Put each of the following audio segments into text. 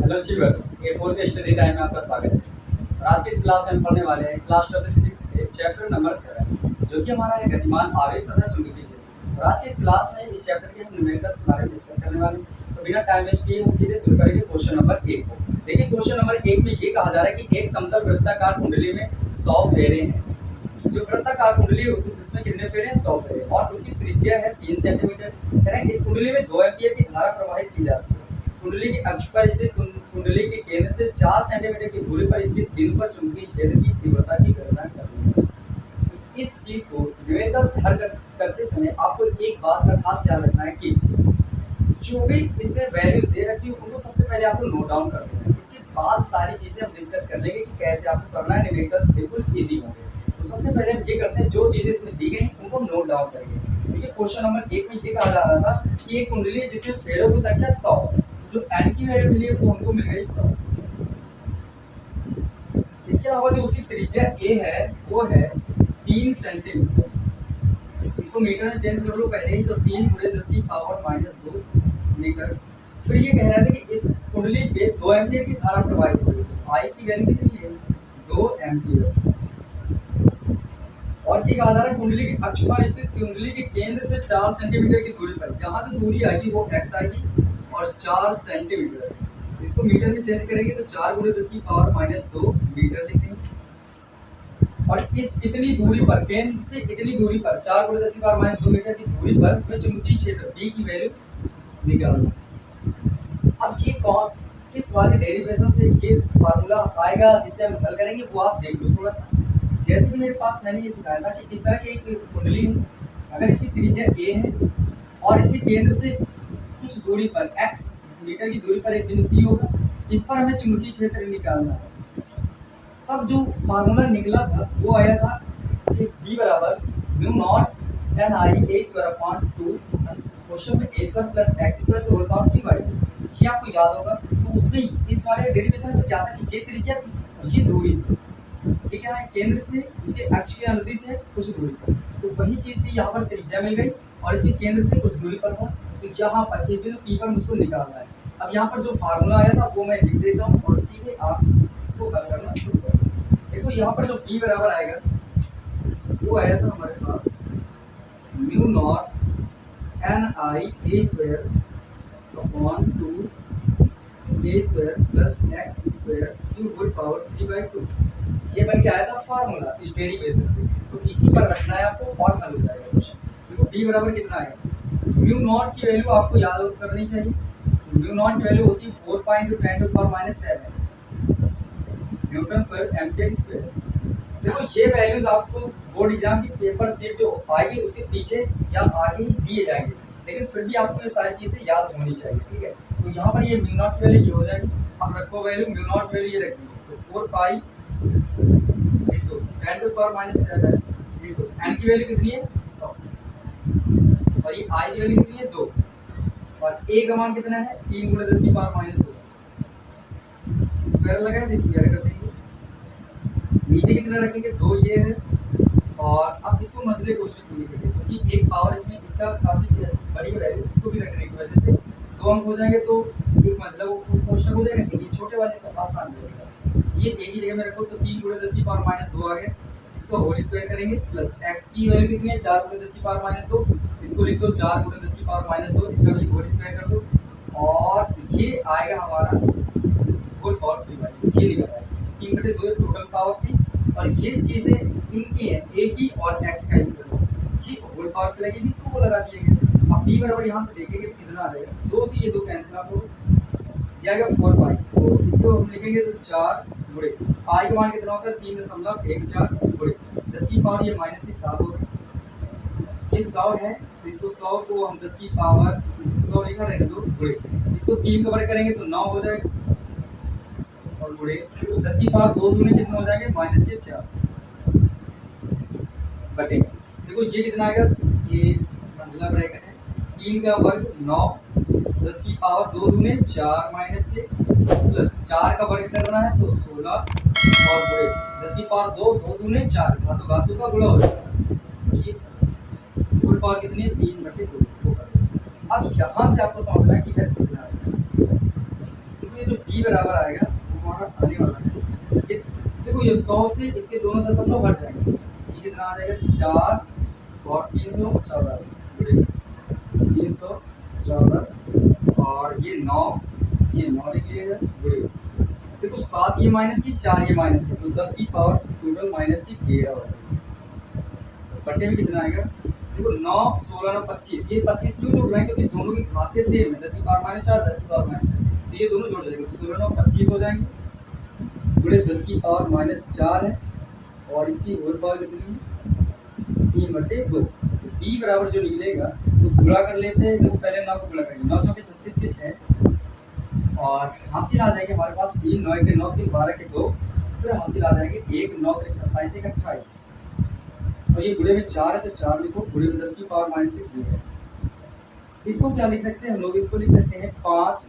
Hello achievers, ये fourth study time में आपका स्वागत है। और आज की इस क्लास में हम पढ़ने वाले हैं क्लास 12 फिजिक्स के चैप्टर नंबर 7, जो कि हमारा है गतिमान आवेश तथा चुंबकीय क्षेत्र। और आज की इस क्लास में इस चैप्टर के हम न्यूमेरिकल्स के बारे में डिस्कस करने वाले हैं। तो बिना टाइम वेस्ट किए हम सीधे शुरू करेंगे क्वेश्चन नंबर 1 को। देखिए क्वेश्चन नंबर 1 में ये कहा जा रहा है कि एक समतल वृत्ताकार कुंडली में 100 फेरे हैं। जो वृत्ताकार कुंडली होती है उसमें कितने फेरे हैं? 100 फेरे, और उसकी त्रिज्या है 3 सेंटीमीटर। कह रहे हैं इस कुंडली में 2 एम्पीयर की धारा प्रवाहित की जाती है। कुंडली के अक्ष पर स्थित कुंडली के केंद्र से 4 सेंटीमीटर की दूरी पर स्थित बिंदु पर चुंबकीय क्षेत्र की तीव्रता की गणना करनी है। तो इस चीज को न्यूमेरिकल्स हल करते समय आपको एक बात का खास ध्यान रखना है कि जो भी इसमें वैल्यूज दे रखी है उनको सबसे पहले आपको नोट डाउन कर देना है। इसके बाद सारी चीजें हम डिस्कस कर लेंगे कि कैसे आपको करना है। न्यूमेरिकल्स बिल्कुल इजी होंगे। तो सबसे पहले हम ये करते हैं, जो चीजें इसमें दी गई उनको नोट डाउन करेंगे। देखिए क्वेश्चन नंबर 1 में ये कहा जा रहा था कि एक कुंडली है जिसमें फेरों की संख्या 100, जो n की वैल्यू मिली है वो हमको मिल गई 100। इसके अलावा जो उसकी त्रिज्या a है वो है 3 सेंटीमीटर। इसको मीटर में चेंज कर लो पहले ही, तो 3 × 10⁻² मीटर। फिर ये कह रहा था कि इस कुंडली पे 2 एम्पीयर की धारा प्रवाहित हो रही है। I की वैल्यू कितनी है? 2 एम्पीयर। और ये कहा जा रहा है कुंडली के अक्ष पर स्थित कुंडली के केंद्र से 4 सेंटीमीटर की दूरी पर, जहां जो दूरी आएगी वो x आएगी और 4 सेंटीमीटर। इसको मीटर में चेंज करेंगे तो 4 × 10⁻² मीटर लिखेंगे। और इस इतनी दूरी पर, केंद्र से इतनी दूरी पर 4 × 10⁻² मीटर की दूरी पर हमें चुंबकीय क्षेत्र B की वैल्यू निकालना। अब ये कौन किस वाले डेरिवेशन से ये फार्मूला आएगा जिससे हम हल करेंगे वो आप देख लो थोड़ा सा। जैसे कि मेरे पास मैंने ये सिखाया था कि इस तरह की एक कुंडली है, अगर इसकी त्रिज्या a है और इसके केंद्र से कुछ दूरी पर x मीटर की दूरी पर एक बिंदु P होगा, इस पर हमें चुंबकीय क्षेत्र निकालना है। तब जो फार्मूला निकला था वो आया था कि B बराबर μ0 tan I a²/2 क्वेश्चन में a² + x² होल पावर 3/2। ये आपको याद होगा। तो उसमें इस वाले डेरिवेशन में क्या था कि ये त्रिज्या थी और ये दूरी थी। ये क्या है? केंद्र से उसके अक्ष के अनुदिश है कुछ दूरी पर। तो वही चीज थी, यहाँ पर त्रिज्या मिल गई और इसके केंद्र से कुछ दूरी पर था। तो यहाँ पर इस बिंदु P पर मुझको निकालना है। अब यहाँ पर जो फार्मूला आया था वो मैं लिख देता हूँ और सीधे आप इसको हल करना शुरू करो। देखो यहाँ पर जो B बराबर आएगा वो आया था हमारे पास μ0 n I a² / 2 a² + x² की होल पावर 3/2। ये बन के आया था फार्मूला इस डेरिवेशन से। तो इसी पर रखना है आपको और हल हो जाएगा क्वेश्चन। देखो b बराबर कितना आएगा? μ0 की वैल्यू आपको याद करनी चाहिए। μ0 की वैल्यू होती है 4.10⁻⁷ न्यूटन पर एम्पीयर स्क्वायर। देखो ये वैल्यूज आपको बोर्ड एग्जाम की पेपर सेट जो आएगी उसके पीछे या आगे ही दिए जाएंगे, लेकिन फिर भी आपको ये सारी चीजें याद होनी चाहिए। ठीक है, तो यहाँ पर ये μ0 की वैल्यू ये हो जाएगी। अब रखो वैल्यू μ0 की वैल्यू ये रख दीजिए, तो 4π × 10⁻⁷ n की वैल्यू कितनी है? 100 और ये I की वैल्यू कितनी है? 2 और a का मान कितना है? 3 × 10⁻²। स्क्वायर लगा है तो स्क्वायर कर देंगे। नीचे कितना रखेंगे? 2 ये है। और अब इसको मसले क्वेश्चन को लिखेंगे क्योंकि एक पावर इसमें इसका काफी बड़ी वैल्यू, इसको भी रखने की वजह से 2 अंक हो जाएंगे तो एक मतलब क्वेश्चन हो जाएगा। ये छोटे वाले का आसान रहेगा। ये एक ही जगह में रखो तो 3 × 10⁻² आ गया। इसको होल स्क्वायर करेंगे प्लस x की वैल्यू कितनी है? 4 × 10⁻²। इसको लिख दो 4 × 10⁻², इसका भी होल स्क्वायर कर दो और ये आएगा हमारा होल पावर 3/2। ये निकल आएगा 3/2 टोटल पावर थी और ये चीजें इनकी है a की और x का स्क्वायर। ये होल पावर पे लगेगी तो वो लगा दिए गए। अब b बराबर यहाँ से देखेंगे तो कितना आ जाएगा? 2 से ये 2 कैंसिल आउट हो जाएगा 4π। तो इसको हम लिखेंगे तो 4 × I का मान कितना होता है? 3.14 × 10 की पावर ये -7 होगा। ये 100 है तो इसको 100 को हम 10 की पावर 100 लिखा रहने दो गुणे। इसको 3 का वर्ग करेंगे तो 9 हो जाएगा और गुणे तो 10 की पावर 2 दूनी कितना हो जाएगा? -4 बटे। देखो ये कितना आएगा? ये मंजिला ब्रैकेट है। 3 का वर्ग 9, 10 की पावर 2 दूने 4 -के प्लस 4 का वर्ग करना है तो 16 और गुणे 10 की पावर 2, 2 दूने 4, घातों का गुणा हो जाएगा। ये कुल पावर कितनी है? 3/2। अब यहाँ से आपको समझना है कि इधर कितना आएगा। ये जो b बराबर आएगा वो हमारा आने वाला है। ये देखो ये 100 से इसके दोनों दशमलव हट जाएंगे, ये कितना आ जाएगा 4 और 314 314 और ये 9 लिख लीजिएगा गुणे। देखो 7 ये माइनस की 4 ये माइनस की, तो 10 की पावर टोटल माइनस की 13 हो जाएगी। बटे में कितना आएगा, देखो 9 16 9 25, ये 25 क्यों जोड़ रहे हैं क्योंकि दोनों के घाते सेम है, 10 की पावर माइनस 4 10 की पावर माइनस 4, तो ये दोनों जोड़ जाएंगे, 16 9 25 हो जाएंगे गुणे 10 की पावर माइनस 4 है और इसकी होल पावर कितनी है 3/2। b बराबर जो निकलेगा तो गुणा कर लेते हैं, देखो पहले 9 को गुणा करेंगे, 9 चौके 36 के 6 और हासिल आ जाएंगे हमारे पास 3 9 के 9 3 12 के 2, फिर हासिल आ जाएंगे 1 9 के 27 1 28 और ये गुणे में 4 है तो 4 लिखो, गुणे में 10 की पावर माइनस 2 है। इसको क्या लिख सकते हैं हम लोग, इसको लिख सकते हैं 5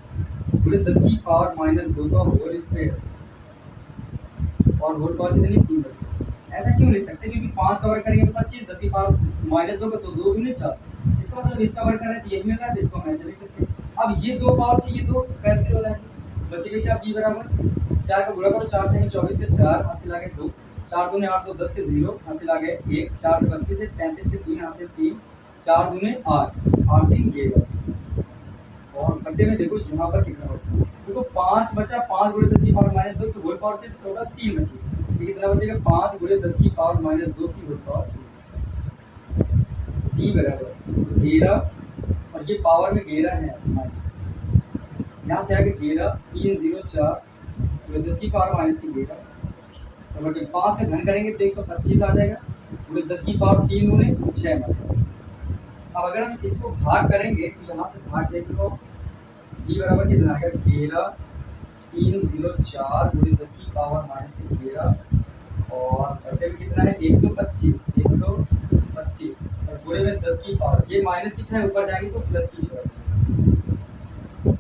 गुणे 10 की पावर माइनस 2 का होल स्क्वायर और होल पावर कितनी 3। ऐसा क्यों लिख सकते हैं क्योंकि 5 का वर्ग करेंगे तो 25, 10 की पावर माइनस 2 का तो 2 दूनी 4, इसका मतलब इसका वर्ग कर रहे हैं तो यही मिल रहा है, तो इसको हम ऐसे लिख सकते हैं। अब ये दो पावर से ये दो कैंसिल हो जाएंगे, बचेगा क्या b बराबर 4 का गुणा करो 4 से 24 के 4 हासिल आ गए 2, 4 दूने 8 2 10 के 0 हासिल आ गए 1, 4 32 है 33 के 3 हासिल 3, 4 दूने 8 8 3 11 और बटे में देखो यहाँ पर कितना बचता है, देखो 5 बचा, 5 गुणे 10 की पावर माइनस 2 की होल पावर से टोटल 3 बची, ये कितना बचेगा 5 गुणे 10 की पावर माइनस 2 की होल पावर 3 b बराबर 13 और ये पावर में 11 है माइनस, यहाँ से आगे 11 304 गुणे 10 की पावर माइनस की 11 और बटे 5 का घन करेंगे तो 125 आ जाएगा गुणे 10 की पावर 3 गुणे 6 माइनस। अब अगर हम इसको भाग करेंगे तो यहाँ से भाग देख लो b बराबर कितना आएगा 11 304 गुणे 10 की पावर माइनस की 11 और बटे में कितना है 125 और गुणे में 10 की पावर, ये माइनस की 6 ऊपर जाएगी तो प्लस की 6,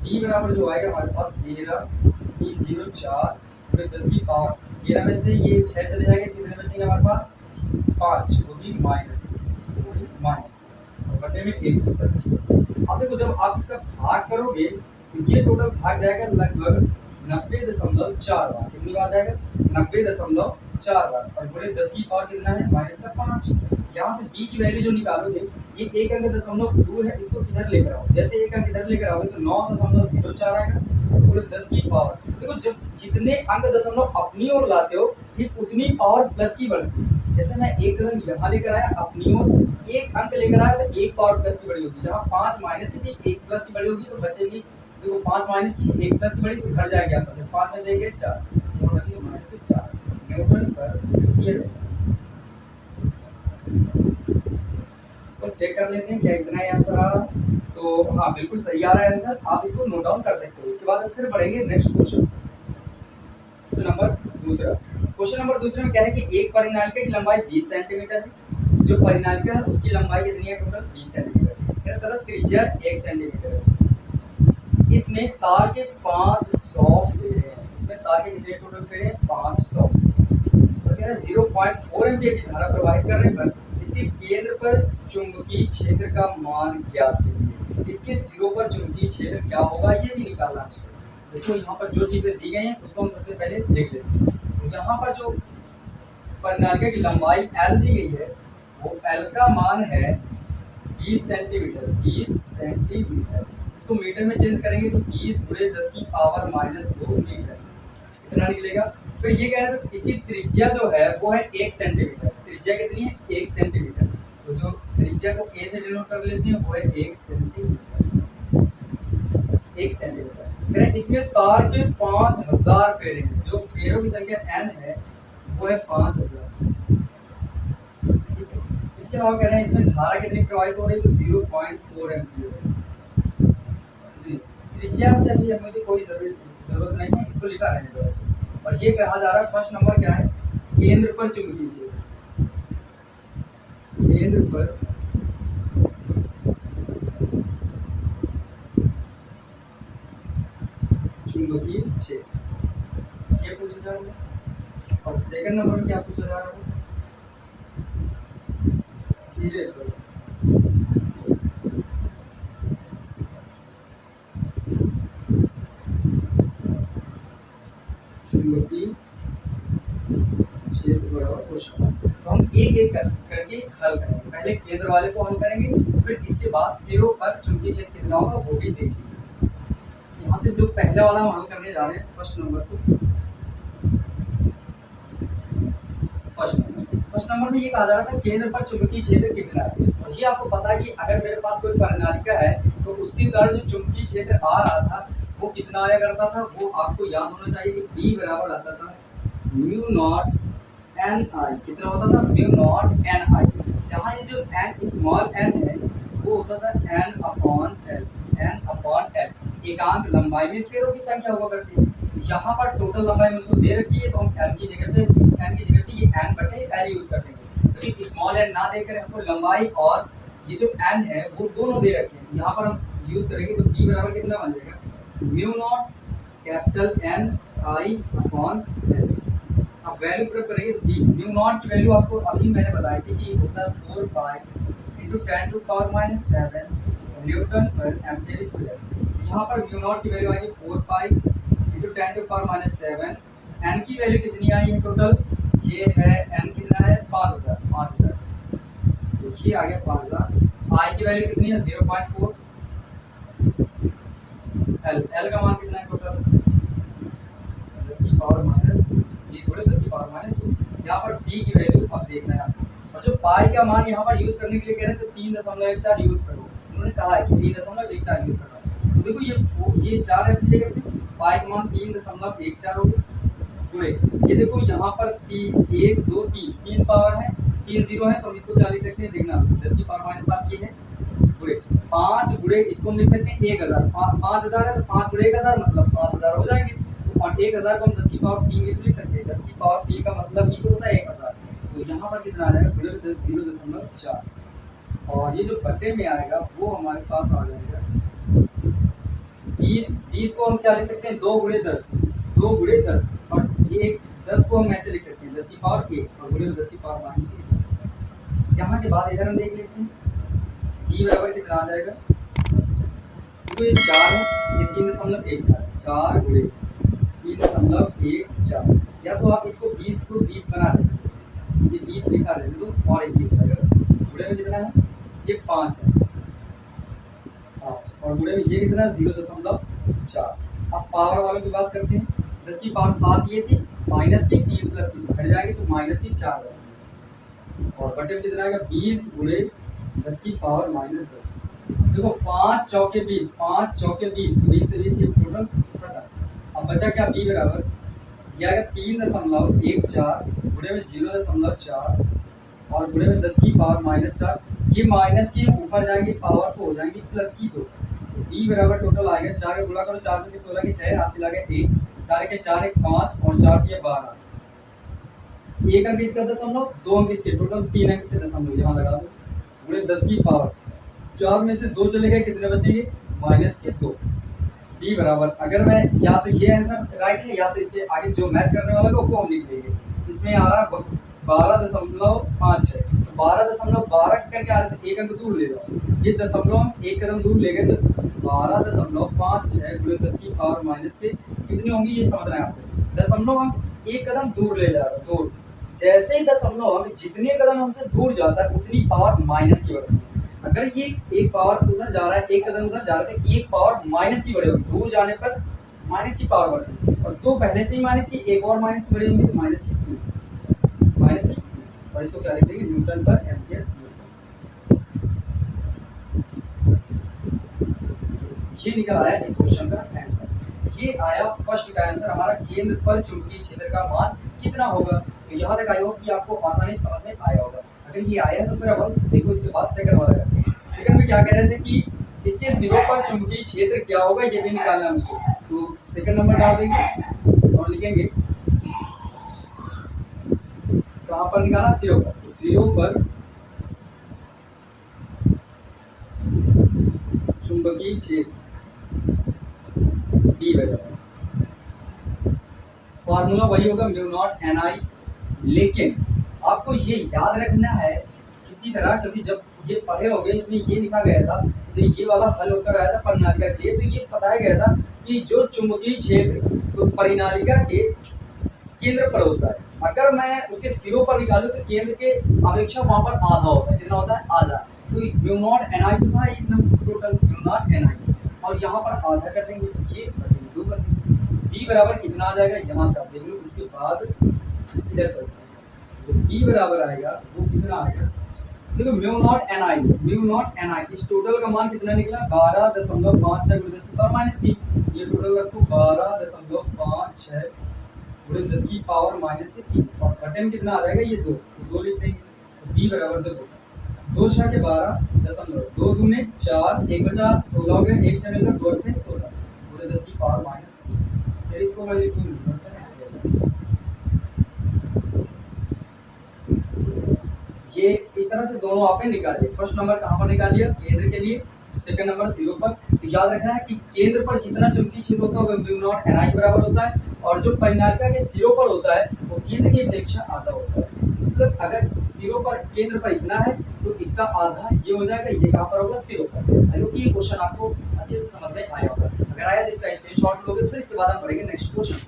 b बराबर जो आएगा हमारे पास 13 304 गुणे 10 की पावर 13 में से ये 6 चले जाएंगे, कितने बचेंगे हमारे पास 5, वो भी माइनस और बटे में 125। अब देखो जब आप इसका भाग करोगे तो ये टोटल भाग जाएगा लगभग 90.4 बार, कितनी बार जाएगा 90.4 बार और गुणे 10 की पावर कितना है माइनस का 5। यहाँ से b की वैल्यू जो निकालोगे ये एक अंक दशमलव दूर है, इसको इधर लेकर आओ, जैसे एक अंक इधर लेकर आओगे तो 9.04 आएगा गुणे 10 की पावर। देखो जब जितने अंक दशमलव अपनी ओर लाते हो ठीक उतनी पावर प्लस की बढ़ती है, जैसे मैं एक कदम यहाँ लेकर आया अपनी ओर एक अंक लेकर आया तो एक पावर प्लस की बड़ी होगी, जहाँ 5 माइनस की थी 1 प्लस की बड़ी होगी तो बचेगी, देखो 5 माइनस की 1 प्लस की बड़ी तो घट जाएगी आपस में, 5 में से 1 4 और बचेगी माइनस के 4 न्यूटन पर एम्पीयर। इसको चेक कर लेते हैं क्या इतना ही आंसर आ रहा, तो हाँ बिल्कुल सही आ रहा है आंसर, आप इसको नोट डाउन कर सकते हो। इसके बाद फिर बढ़ेंगे नेक्स्ट क्वेश्चन नंबर दूसरा। क्वेश्चन नंबर दूसरे में क्या है कि एक परिनालिका की लंबाई 20 सेंटीमीटर है, जो परिनालिका है उसकी लंबाई कितनी है टोटल 20 सेंटीमीटर, तथा त्रिज्या 1 सेंटीमीटर है। इसमें तार के 500 फेरे हैं, इसमें तार के कितने टोटल फेरे हैं 500, तो कह रहा है 0.4 एम्पीयर की धारा प्रवाहित करने पर इसके केंद्र पर चुंबकीय क्षेत्र का मान ज्ञात कीजिए। इसके सिरों पर चुंबकीय क्षेत्र क्या होगा ये भी निकालना है। देखो यहाँ पर जो चीजें दी गई हैं उसको हम सबसे पहले देख लेते हैं। तो यहाँ पर जो परिनालिका की लंबाई L दी गई है वो L का मान है 20 सेंटीमीटर, 20 सेंटीमीटर। इसको मीटर में चेंज करेंगे तो 20 गुणे 10 की पावर माइनस 2 मीटर कितना निकलेगा। फिर ये कह रहे हैं इसकी त्रिज्या जो है वो है 1 सेंटीमीटर, त्रिज्या कितनी है 1 सेंटीमीटर, तो जो त्रिज्या को a से डिनोट कर लेते हैं वो है 1 सेंटीमीटर, 1 सेंटीमीटर। इसमें तार के 5000 फेरे हैं, जो फेरों की संख्या n है वो है 5000। इसके अलावा कह रहे हैं इसमें धारा कितनी प्रवाहित हो रही है तो 0.4 एम्पीयर है। त्रिज्या से अभी मुझे कोई जरूरत नहीं है, इसको लिखा रहने दो ऐसे। और ये कहा जा रहा है फर्स्ट नंबर क्या है केंद्र पर चुंबकीय क्षेत्र, केंद्र पर चुंबकीय क्षेत्र ये पूछा जा रहा है। और सेकंड नंबर में क्या पूछा जा रहा है सिरे पर चुंबकीय क्षेत्र बराबर क्वेश्चन। तो हम एक एक करके हल करेंगे। पहले केंद्र वाले को हल करेंगे, फिर इसके बाद सिरों पर चुंबकीय क्षेत्र कितना होगा वो भी देखेंगे। यहाँ से जो पहले वाला हम हल करने जा रहे हैं फर्स्ट नंबर में ये कहा जा रहा था केंद्र पर चुंबकीय क्षेत्र कितना है। और ये आपको पता है कि अगर मेरे पास कोई परिनालिका है तो उसके कारण जो चुंबकीय क्षेत्र आ रहा था वो कितना आया करता था, वो आपको याद होना चाहिए कि B बराबर आता था म्यू नॉट एन आई। कितना होता था? म्यू नॉट एन आई। जहाँ ये जो एन स्मॉल एन है वो होता था एन अपॉन एल। एकांक लंबाई में फेरों की संख्या हुआ करती है। यहाँ पर टोटल लंबाई मुझको दे रखी है तो हम एल की जगह पे ये एन बटे एल यूज कर देंगे, क्योंकि स्मॉल एन ना देकर हमको लंबाई और ये जो एन है वो दोनों दे रखे हैं। यहाँ पर हम यूज करेंगे तो बी बराबर कितना बन जाएगा? Mu naught capital N I upon L. अब वैल्यू पुट करेंगे तो बी म्यू नॉट की वैल्यू आपको अभी मैंने बताई थी कि होता है 4 pi into 10 to power -7 newton per ampere square. यहाँ पर म्यू नॉट की वैल्यू आएगी 4 pi into 10 to power -7। N की वैल्यू कितनी आई है टोटल? ये है एन कितना है 5000। तो ये आ गया 5000। आई की वैल्यू कितनी है 0.4। एल का मान कितना है टोटल? 10 की पावर -20 गुणे 10 की पावर -2। यहाँ पर बी की वैल्यू अब देखना है आपको। और जो पाई का मान यहाँ पर यूज करने के लिए कह रहे हैं तो 3.14 यूज करो। उन्होंने कहा है कि 3.14 यूज करना है। देखो ये 4 है अपनी जगह पे, पाई का मान 3.14 होगा गुणे ये देखो यहाँ पर 1 2 3 पावर है, 3 जीरो है तो हम इसको क्या लिख सकते हैं देखना 10 की पावर -7 ये है गुणे 5 गुणे इसको हम लिख सकते हैं 1000। 5000 है तो 5 गुणे 1000 मतलब 5000 हो जाएंगे। तो और 1000 को हम 10 की पावर 3 भी तो लिख सकते हैं। 10 की पावर 3 का मतलब ही तो होता है 1000। तो यहाँ पर कितना आ जाएगा गुणे 0.4 और ये जो बटे में आएगा वो हमारे पास आ जाएगा 20 को हम क्या लिख सकते हैं 2 गुणे 10 और ये 10 को हम ऐसे लिख सकते हैं 10 की पावर 1 और गुणे 10 की पावर -1। यहाँ के बाद इधर हम देख लेते हैं b बराबर कितना आ जाएगा। तो ये 4 है, ये 3.14 4 गुणे 3.14। या तो आप इसको 20 को 20 बना दें, ये 20 लिखा रहने दो और इसी गुणे में कितना है ये 5 है 5 और गुणे में ये कितना है 0.4। अब पावर वालों की बात करते हैं। 10 की पावर 7 ये थी, माइनस की 3 प्लस की हट जाएगी तो माइनस की 4 बचेगी और बटे में कितना आएगा 20 गुणे 10 की पावर -2। देखो 5 चौके 20 20 से 20 टोटल खत्म। अब बचा क्या b बराबर ये आएगा 3.14 गुणे में 0.4 और गुणे में 10 की पावर -4। ये माइनस की ऊपर जाएंगे पावर तो हो जाएंगी प्लस की 2। b बराबर टोटल आएगा 4 का गुणा करो 4 से 16 के 6 80 लगे 1 4 के 4 1 5 और 4 के 12। 1 अंक इसका दशमलव 2 अंक इसके टोटल 3 अंक के दशमलव यहाँ लगा दो गुणे 10 की पावर 4 में से 2 चले गए कितने बचेंगे -2। b बराबर अगर मैं या तो ये आंसर राइट है या तो इसके आगे जो मैच करने वाला है वो हम लिख देंगे। इसमें आ रहा है 12.5 है तो 12.12 करके आ रहा है 1 अंक दूर ले जाओ। ये दशमलव हम 1 कदम दूर ले गए तो 12.56 गुणे 10 की पावर माइनस के कितनी होंगी ये समझना है आपको। दशमलव हम 1 कदम दूर ले जा रहे हैं दूर, जैसे ही दशमलव हम जितने कदम हमसे दूर जाता है उतनी पावर माइनस की बढ़ती है। अगर ये एक पावर उधर जा रहा है 1 कदम उधर जा रहा है तो 1 पावर माइनस की बढ़ेगी, दूर जाने पर माइनस की पावर बढ़ती है और 2 पहले से ही माइनस की, एक और माइनस की बढ़ेगी तो माइनस की 3 और इसको क्या लिख देंगे न्यूटन पर एम्पीयर। ये निकल आया इस क्वेश्चन का आंसर। ये आया फर्स्ट का आंसर हमारा केंद्र पर चुंबकीय क्षेत्र का मान कितना होगा। तो यहाँ तक आई होप कि आपको आसानी से समझ में आया होगा। अगर ये आया तो फिर अब हम देखो इसके बाद सेकंड वाला करते हैं। सेकंड में क्या कह रहे थे कि इसके सिरों पर चुंबकीय क्षेत्र क्या होगा ये भी निकालना है मुझको। तो सेकंड नंबर डाल देंगे और लिखेंगे कहाँ पर निकालना सिरों पर। तो सिरों पर चुंबकीय क्षेत्र बी बराबर फॉर्मूला वही होगा म्यू नॉट एन आई। लेकिन आपको ये याद रखना है किसी तरह, क्योंकि जब ये पढ़े होंगे इसमें ये लिखा गया था जब ये वाला हल होकर आया था परिनालिका के लिए तो ये बताया गया था कि जो चुंबकीय क्षेत्र तो परिनालिका के केंद्र पर होता है। अगर मैं उसके सिरों पर निकालूं तो केंद्र के अपेक्षा वहां पर आधा होता है। कितना होता है? आधा। तो म्यू नॉट एन आई तो था एक number total mu not N I, और यहाँ पर आधा कर देंगे तो ये दो कर देंगे। बी बराबर कितना आ जाएगा? यहाँ से आप देख लो, इसके बाद इधर चलते हैं। तो बी बराबर आएगा वो कितना आएगा? देखो म्यू नॉट एन आई इस टोटल का मान कितना निकला? 12.56 गुणे 10 की पावर -3। ये टोटल रखो 12.56 गुणे 10 की पावर -3, और बटे में कितना आ जाएगा? ये 2, तो 2 लिख देंगे। तो बी बराबर देखो 2 6 के 12.2 दूने 4, 1 बचा 16 हो गया, 1 6 मिलकर 2 8 16 गुणे 10 की पावर -3। फिर इसको मैं लिखूंगा ये इस तरह से दोनों आपने निकालिए। फर्स्ट नंबर कहाँ पर निकाल लिया? केंद्र के लिए। सेकंड नंबर सिरों पर। तो याद रखना है कि केंद्र पर जितना चुंबकीय क्षेत्र होता है वो म्यू नॉट एन आई बराबर होता है, और जो परिनालिका के सिरों पर होता है वो केंद्र की अपेक्षा आधा होता है। मतलब अगर सिरों पर केंद्र पर इतना है तो इसका आधा ये हो जाएगा। ये कहाँ पर होगा? सिरों पर। आई होप ये क्वेश्चन आपको अच्छे से समझ में आया होगा। अगर आया तो इसका स्क्रीनशॉट लोगे, फिर इसके बाद हम पढ़ेंगे नेक्स्ट क्वेश्चन।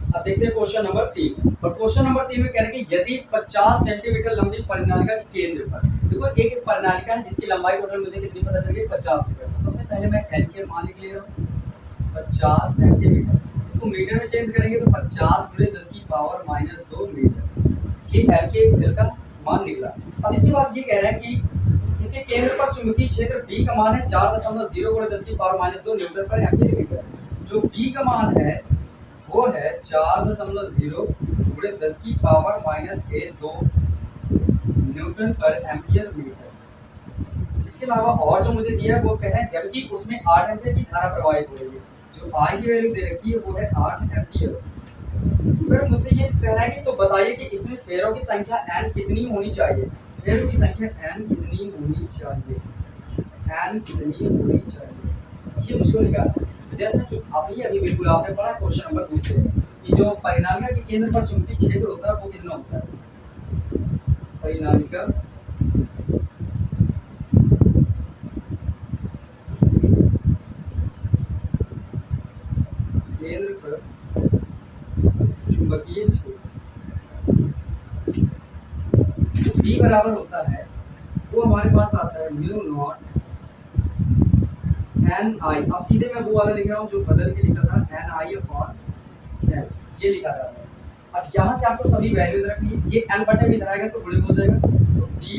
अब देखते हैं क्वेश्चन नंबर 3। और क्वेश्चन नंबर 3 में कह रहे हैं कि यदि 50 सेंटीमीटर लंबी परिनालिका के केंद्र पर, देखो एक परिनालिका है जिसकी लंबाई टोटल मुझे कितनी पता चल गई? 50 मीटर। तो सबसे पहले मैं एल के मान लिख ले रहा हूँ 50 सेंटीमीटर। इसको मीटर में चेंज करेंगे तो 50 गुणे 10 की पावर -2 मीटर। ये एल का मान निकला। अब इसके बाद ये कह रहे हैं कि इसके केंद्र पर चुंबकीय क्षेत्र बी का मान है 4.0 गुणे 10 की power -2 Newton per ampere metre. जो बी का मान है वो है 4.0 गुणे 10 की पावर -2 न्यूटन पर एम्पियर मीटर। इसके अलावा और जो मुझे दिया है वो कह रहे हैं जबकि उसमें 8 एम्पियर की धारा प्रवाहित हो रही है। जो आई की वैल्यू दे रखी है वो है 8 एम्पियर। फिर मुझसे ये कह रहा है कि तो बताइए कि इसमें फेरों की संख्या n कितनी होनी चाहिए? फेरों की संख्या n कितनी होनी चाहिए? n कितनी होनी चाहिए, ये मुझको निकालना है। जैसा कि अभी बिल्कुल आपने पढ़ा क्वेश्चन नंबर 2 से कि जो परिनालिका के केंद्र पर चुंबकीय क्षेत्र होता है वो कितना होता है? परिनालिका केंद्र पर चुंबकीय क्षेत्र जो B बराबर होता है वो हमारे पास आता है म्यू नॉट एन आई। अब सीधे मैं वो वाला लिख रहा हूँ जो बदल के लिखा था एन आई अपॉन एल, ये लिखा था। अब यहाँ से आपको सभी वैल्यूज रखनी है। ये एल बटे में इधर आएगा तो गुणे में हो जाएगा, तो बी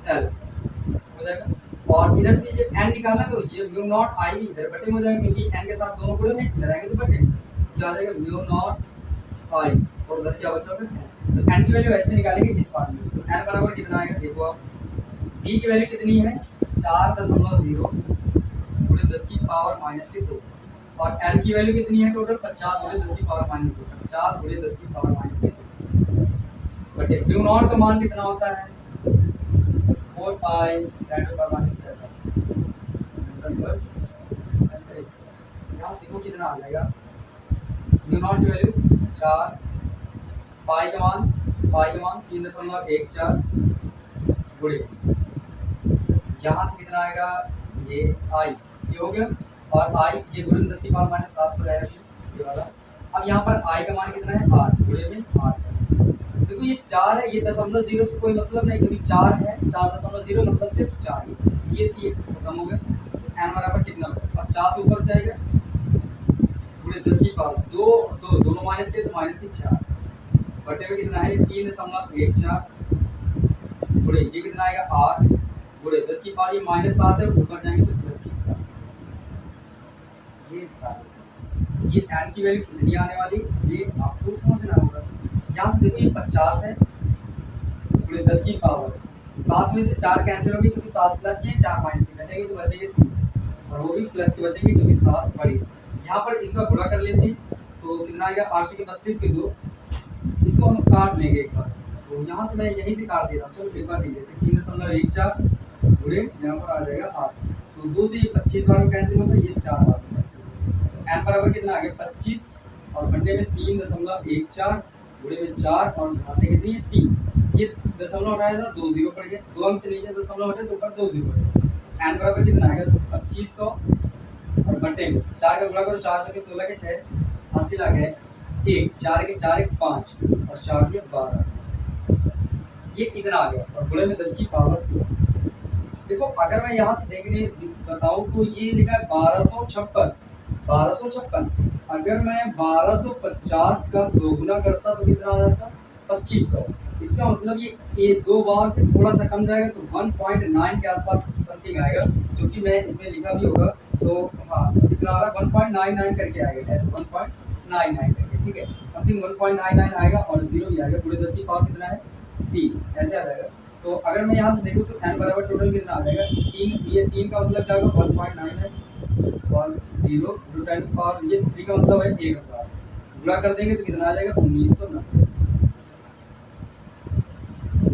एल हो जाएगा। और इधर से ये एन निकालना है तो ये म्यू नॉट आई इधर बटे में हो जाएगा, क्योंकि एन के साथ दोनों गुणे में, इधर आएंगे तो बटे में क्या आ जाएगा? म्यू नॉट आई, और उधर क्या बचा होगा? तो एन की वैल्यू ऐसे निकालेंगे इस पार्ट में। तो एन बराबर कितना आएगा देखो आप, बी की वैल्यू कितनी है? 4.0 गुणे 10 की पावर -2, और एल की वैल्यू कितनी है टोटल? 50 गुणे 10 की पावर -2, 50 गुणे 10 की पावर -2 बटे म्यू नॉट का मान कितना होता है? 4 पाई 10 to power -7 newton per ampere square. यहाँ देखो कितना आ जाएगा? म्यू नॉट की वैल्यू 4, पाई का मान 3.14 गुणे, यहाँ से कितना आएगा? ये आई, ये हो गया, और आई ये गुणे 10 की पावर -7 पर आएगा ये वाला। अब यहाँ पर आई का मान कितना है? 8 गुणे में 8। देखो ये 4 है, ये 0.0 से कोई मतलब नहीं, क्योंकि 4 है, 4.0 मतलब सिर्फ 4 ही, ये सी खत्म हो गया। तो एन बराबर कितना बचा? 50 ऊपर से आएगा गुणे 10 की पावर 2 दोनों माइनस के, तो -4 बटे में कितना है? 3.14 गुणे ये कितना आएगा? 8 गुणे 10 की पावर ये -7 है, ऊपर जाएंगे तो प्लस की 7। ये एन की वैल्यू कितनी आने वाली ये आपको समझना होगा। यहाँ से देखो ये 50 है गुणे 10 की पावर 7 में से 4 कैंसिल होगी, क्योंकि 7 प्लस के 4 माइनस के घटेंगे तो बचेंगे 3, और वो भी प्लस के बचेंगे क्योंकि 7 बड़ी। यहाँ पर इनका गुणा कर लेते हैं तो कितना आएगा? 8 के 32 के 2, इसको हम काट लेंगे एक बार। तो यहाँ से मैं यहीं से काट दे रहा हूँ, चलो एक बार लिख लेते हैं। 3.14 गुणे यहाँ पर आ जाएगा 8, तो 2 से ये 25 बार में कैंसिल होगा, ये 4 बार में कैंसिल होगा। एन बराबर कितना आ गया? 25, और घंटे में 3.14 गुणे में 4, और घाते कितनी है? 3। ये दशमलव हटाया था 2 0 पड़ गया, 2 अंक से नीचे दशमलव हटे तो ऊपर 2 0 पड़ेगा। एन बराबर कितना आएगा? 2500, और घंटे में 4 का गुणा करो, 4 के 16 के 6 हासिल आ गए 1, 4 के 4 एक 5 और 4 के 12, ये इतना आ गया और गुणे में 10 की पावर 2। देखो अगर मैं यहाँ से देखने बताऊँ तो ये लिखा है 1256, 1256। अगर मैं 1250 का दोगुना करता तो कितना आ जाता, 2500। इसका मतलब ये दो बार से थोड़ा सा कम जाएगा तो 1.9 के आसपास समथिंग आएगा, जो कि मैं इसमें लिखा भी होगा। तो हाँ कितना आ रहा है, 1.99 करके आएगा, ऐसे 1.99 करके, ठीक है, समथिंग 1.99 आएगा और जीरो भी आएगा। पूरे 10 की पावर कितना है, 3, ऐसे आ जाएगा। तो अगर मैं यहाँ से देखूँ तो n बराबर टोटल कितना आ जाएगा, 3। ये 3 का मतलब क्या होगा, 1.9 है और 0 जो 10 की पावर, ये 3 का मतलब है 1000। गुणा कर देंगे तो कितना आ जाएगा, 1990।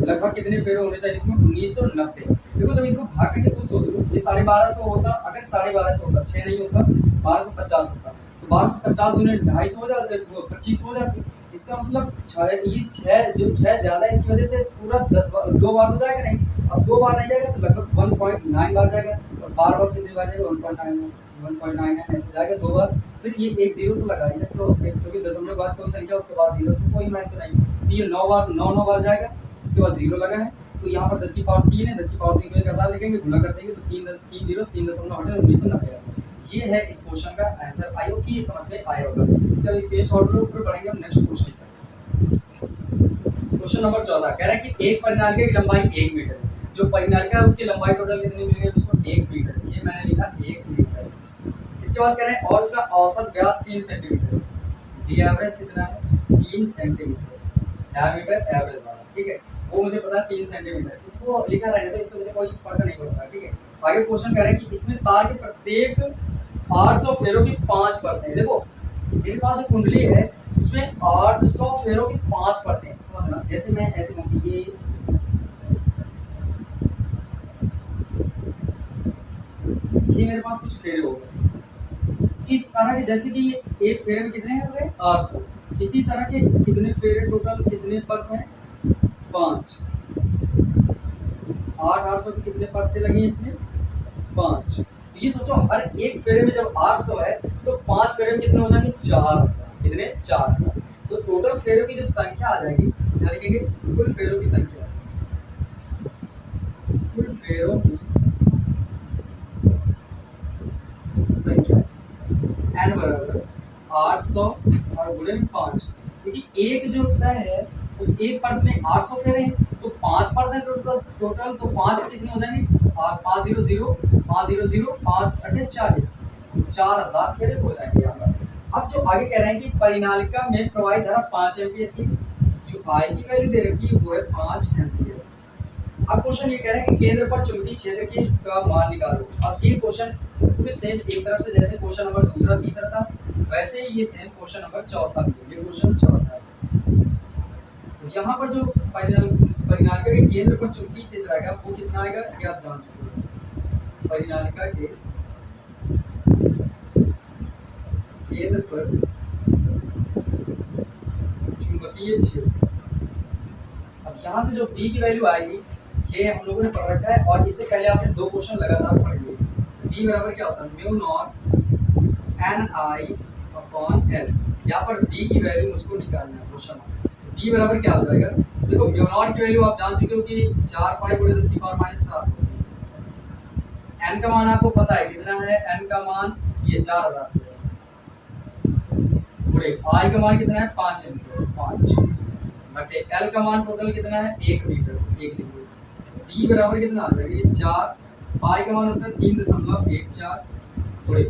लगभग कितने फेरे होने चाहिए इसमें, 1990। देखो जब इसको भाग करके खुद सोच लो, ये 1250 होता, अगर 1250 होता, 6 नहीं होता, 1250 होता, तो 1250 गुने 250 हो जाते, 25 हो जाते। इसका मतलब 6 जो 6 ज्यादा, इसकी वजह से पूरा 2 बार हो जाएगा नहीं। अब 2 बार नहीं जाएगा तो लगभग 1.9 बार जाएगा, और बार बार कितनी बार जाएगा, 1.9 ऐसे जाएगा 2 बार। फिर ये एक जीरो तो लगा ही सकते हो, क्योंकि दशमलव के बाद कोई संख्या उसके बाद जीरो से कोई महत्व नहीं। तो ये 9 बार 9 बार जाएगा, इसके बाद जीरो लगा है, तो यहाँ पर 10 की पावर 3 है, 10 की पावर 3 को 1000 लिखेंगे, गुणा कर देंगे तो 3 जीरो 3.9 ये है इस क्वेश्चन का आंसर। आई होप कि ये समझ में आया होगा। इसका स्क्रीनशॉट लो, फिर बढ़ेंगे हम नेक्स्ट क्वेश्चन पर। क्वेश्चन नंबर 14 कह रहा है कि एक परिनालिका की लंबाई 1 मीटर है। जो परिनालिका है उसकी लंबाई टोटल कितनी मिल गई, उसको 1 मीटर, ये मैंने लिखा 1 मीटर। इसके बाद कह रहे हैं और उसका औसत व्यास 3 सेंटीमीटर है। डी एवरेज कितना है, 3 सेंटीमीटर, डायमीटर एवरेज वाला, ठीक है, वो मुझे पता है 3 सेंटीमीटर। इसको लिखा रहने तो इससे मुझे कोई फर्क नहीं पड़ता, ठीक है। आगे क्वेश्चन कह रहे हैं कि इसमें तार के प्रत्येक 800 फेरों की 5 परतें हैं। देखो मेरे पास जो कुंडली है उसमें 800 फेरों की 5 परतें हैं, समझना। जैसे मैं ऐसे कहूँ ये मेरे पास कुछ फेरे हो गए इस तरह के, जैसे कि एक फेरे में कितने हो गए, 800। इसी तरह के कितने फेरे टोटल, कितने परतें हैं, 5। 800 की कितने परतें लगी इसमें, 5। तो ये सोचो हर एक फेरे में जब 800 है तो 5 फेरे में कितने हो जाएंगे, 4000। कितने, 4000। तो टोटल फेरों की जो संख्या आ जाएगी, क्या लिखेंगे, कुल फेरों की संख्या, कुल फेरों की संख्या n बराबर 800 और गुणे में 5, क्योंकि एक जो तय है उस एक परत में 800 फेरे हैं, तो 5 परत हैं टोटल, तो 5 कितने हो जाएंगे, 500 500 5 8 40, 4000 फेरे हो जाएंगे यहाँ पर। अब जो आगे कह रहे हैं कि परिनालिका में प्रवाहित धारा 5 एम्पीयर की, जो आई की वैल्यू दे रखी है वो है 5 एम्पीयर। अब क्वेश्चन ये कह रहा है कि केंद्र पर चुंबकीय क्षेत्र की का मान निकालो। अब ये क्वेश्चन पूरे सेम एक तरफ से, जैसे क्वेश्चन नंबर दूसरा तीसरा था वैसे ही ये सेम क्वेश्चन नंबर चौथा भी है। ये क्वेश्चन चौथा है। तो यहाँ पर जो परिनालिका के केंद्र पर चुंबकीय क्षेत्र आएगा वो कितना आएगा, ये आप जान चुके हो। परिनालिका के केंद्र पर चुंबकीय क्षेत्र, अब यहाँ से जो बी की वैल्यू आएगी ये हम लोगों ने पढ़ रखा है, और इससे पहले आपने 2 क्वेश्चन लगातार पढ़ लिए। बी बराबर क्या होता है, mu not N I upon L. यहाँ पर बी की वैल्यू मुझको निकालना है क्वेश्चन। बी बराबर क्या हो जाएगा, देखो म्यू नॉट की वैल्यू आप जान चुके हो कि 4 पाई गुणे 10 की पावर -7 होती है। एन का मान आपको पता है कितना है, एन का मान ये 4000 गुणे आई का मान कितना है, 5 एम्पीयर, 5 बटे एल का मान टोटल कितना है, 1 मीटर, 1 मीटर। बी बराबर कितना आ जाएगा, ये 4 पाई का मान होता है 3.14 गुणे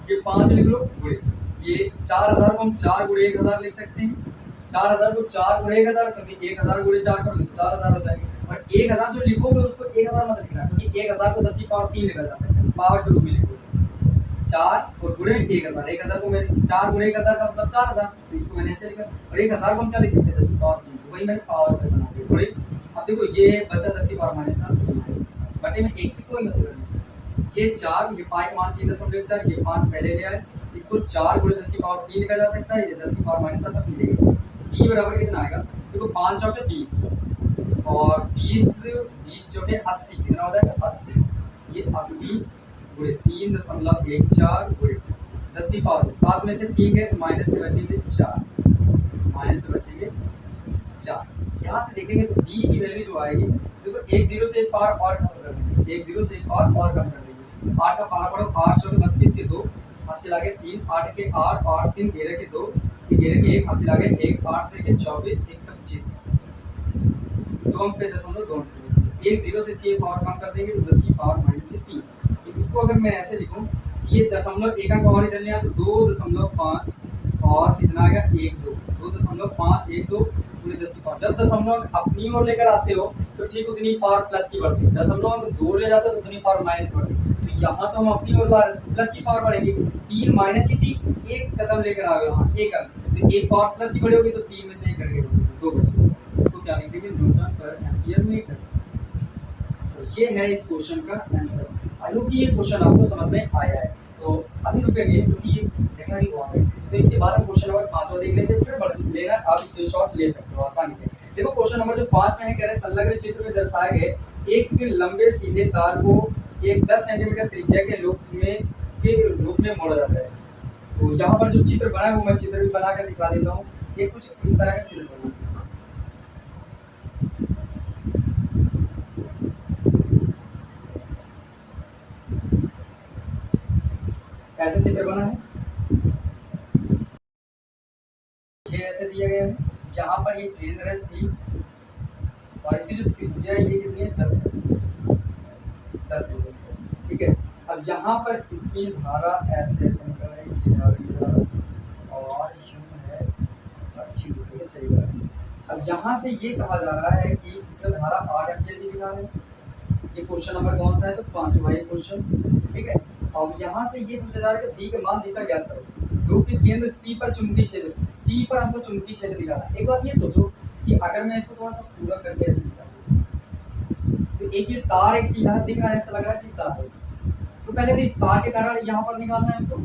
ये 5 लिख लो गुणे ये 4000 को हम 4 गुणे 1000 लिख सकते हैं। 4000 को 4 गुणे 1000, क्योंकि 1000 गुणे 4 करोगे तो 4000 हो जाएंगे। और 1000 जो लिखोगे उसको 1000 मत लिखना, क्योंकि 1000 को 10 की पावर 3 लिखा जा सकता है, पावर के रूप में लिखोगे 4 और गुणे 1000। 1000 को मैंने 4 गुणे 1000 का मतलब 4000, तो इसको मैंने ऐसे लिखा। और 1000 को हम क्या लिख सकते हैं, 10 की पावर 3, वही मैंने पावर पे बना दिया गुणे। अब देखो ये बचा 10 की पावर -7 बटे में 1 से कोई मतलब नहीं। ये 4, ये पाई का मान 3.4, ये 5 पहले ले आए, इसको 4 गुणे 10 की पावर 3 लिखा जा सकता है, ये 10 की पावर -7 तक मिलेगी। b बराबर कितना आएगा, देखो 5 चौके 20 और 20 चौके 80, कितना हो जाएगा 80। ये 80 गुणे 3.14 गुणे 10 की पावर 7 में से 3 गए तो माइनस के बचेंगे 4, माइनस के बचेंगे 4। यहाँ से देखेंगे तो b की वैल्यू जो आएगी, देखो एक जीरो से एक पावर और कम कर देंगे, एक जीरो से एक पावर और कम कर देंगे। 8 का पावर पढ़ो, 8 चौके 32 के 2 हासिल आ गए 3, 8 के 8 और 3 घेरे के 2, घेरे के 1 हासिल आ गए 1, 8 के 24, 1 25, 2 अंक पे दशमलव 2 अंक, एक जीरो से इसकी पावर कम कर देंगे तो 10 की पावर माइनस के 3। तो इसको अगर मैं ऐसे लिखूं, ये दशमलव एक अंक और इधर ले आया तो 2.5 और कितना आ गया 1 2, 2.5 1 2 पूरे 10 की पावर। जब दशमलव अपनी ओर लेकर आते हो तो ठीक उतनी पावर प्लस की बढ़ती है, दशमलव दूर ले जाते हो तो उतनी पावर माइनस की बढ़ती है। तो यहाँ तो हम अपनी ओर ला रहे हैं प्लस की पावर बढ़ेगी, 3 माइनस की 3 एक कदम लेकर आ गए वहाँ एक अंक, तो एक पावर प्लस की बढ़ी होगी तो 3 में से एक घट गई 2 बचे। इसको क्या लिखेंगे, न्यूटन पर एम्पियर मीटर। तो ये है इस क्वेश्चन का आंसर। आई होप कि ये क्वेश्चन आपको समझ में आया है। तो अभी रुकेंगे क्योंकि ये जगह भी बहुत है, तो इसके बाद हम क्वेश्चन नंबर 5 और देख लेते हैं, फिर बढ़ लेना आप स्क्रीनशॉट ले सकते हो आसानी से। देखो क्वेश्चन नंबर जो 5 में है, कह रहे हैं संलग्न चित्र में दर्शाए गए एक लंबे सीधे तार को एक 10 सेंटीमीटर त्रिज्या के रूप में मोड़ा जाता है। तो यहाँ पर जो चित्र बना है वो मैं चित्र भी बना कर दिखा देता हूँ। ये कुछ इस तरह का चित्र बना है, ऐसे चित्र बना है, ये ऐसे दिया गया है। यहाँ पर ये केंद्र है सी और इसकी जो त्रिज्या है ये कितनी है 10 है, ठीक है। अब यहाँ पर इसकी धारा ऐसे ऐसे निकल रही है, ये धारा और यूं है और यूं है, चली जा रही है। अब यहाँ से ये कहा जा रहा है कि इसका धारा 8 एम्पीयर की दिखा रहे हैं। ये क्वेश्चन नंबर कौन सा है, तो 5वां ये क्वेश्चन, ठीक है। अब यहाँ से ये पूछा जा रहा है कि बी के मान दिशा ज्ञात करो। लूप के केंद्र सी पर चुंबकीय क्षेत्र, सी पर हमको चुंबकीय क्षेत्र निकालना है। एक बात ये सोचो कि अगर मैं इसको थोड़ा सा पूरा करके ऐसे निकालूं तो एक ये तार एक सीधा दिख रहा है, ऐसा लग रहा है कि तार है। तो पहले तो इस तार के कारण यहाँ पर निकालना है हमको,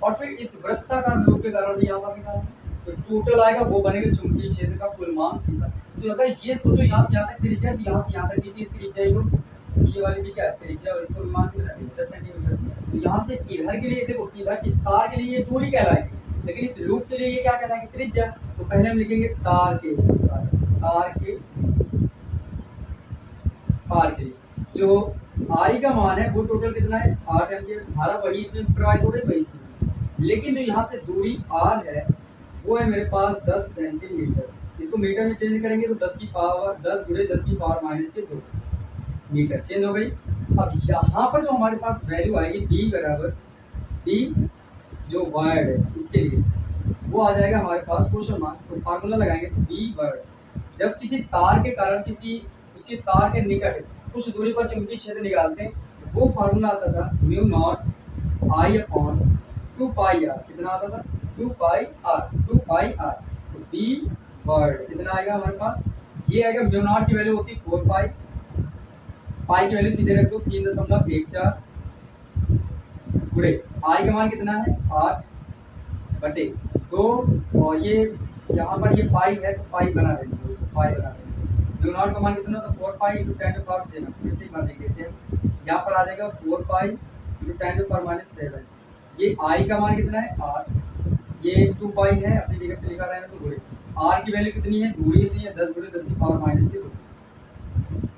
और फिर इस वृत्ताकार लूप के कारण भी यहाँ पर निकालना है। तो टोटल आएगा वो बनेगा चुंबकीय क्षेत्र का कुल मान सीधा। तो अगर ये सोचो यहाँ से यहाँ तक त्रिज्या, तो यहाँ से यहाँ तक की त्रिज्या ही हो, ये वाली भी क्या है त्रिज्या, और इसको मान कितना है 10 सेंटीमीटर। तो यहाँ से इधर के लिए देखो, इधर इस तार के लिए ये दूरी कहलाएगी, लेकिन इस लूप के लिए ये क्या कहलाएगी त्रिज्या। तो पहले हम लिखेंगे तार के लिए जो आई का मान है वो टोटल कितना है 8 एम्पीयर। धारा वही इसमें प्रवाहित हो रही वही इसमें, लेकिन जो यहाँ से दूरी r है वो है मेरे पास 10 सेंटीमीटर। इसको मीटर में चेंज करेंगे तो 10 की पावर 10 गुणे 10 की पावर माइनस के 2 मीटर चेंज हो गई। अब यहाँ पर जो हमारे पास वैल्यू आएगी b बराबर b जो वायर्ड है इसके लिए वो आ जाएगा हमारे पास क्वेश्चन मार्क। तो फार्मूला लगाएंगे तो b वायर्ड, जब किसी तार के कारण किसी उसके तार के निकट कुछ दूरी पर चुंबकीय क्षेत्र निकालते हैं तो वो फार्मूला आता था mu naught I upon 2 pi R. कितना आता था 2 पाई आर। तो बी वर्ड कितना आएगा हमारे पास, ये आएगा म्यू नॉट की वैल्यू होती है 4 पाई, पाई की वैल्यू सीधे रख दो 3.14 गुणे आई का मान कितना है 8 बटे 2, और ये यहाँ पर ये पाई है तो पाई बना देंगे, उसको पाई बना देंगे। म्यू नॉट का मान कितना था 4 पाई इंटू 10 टू पावर 7, फिर से एक बार देख लेते हैं। यहाँ पर आ जाएगा 4 पाई इंटू 10 टू पावर -7। ये आई का मान कितना है 8, ये 2 पाई है अपनी जगह पे लिखा रहा है तो गुणे आर की वैल्यू कितनी है, दूरी कितनी है 10 गुणे 10 की पावर माइनस के 2।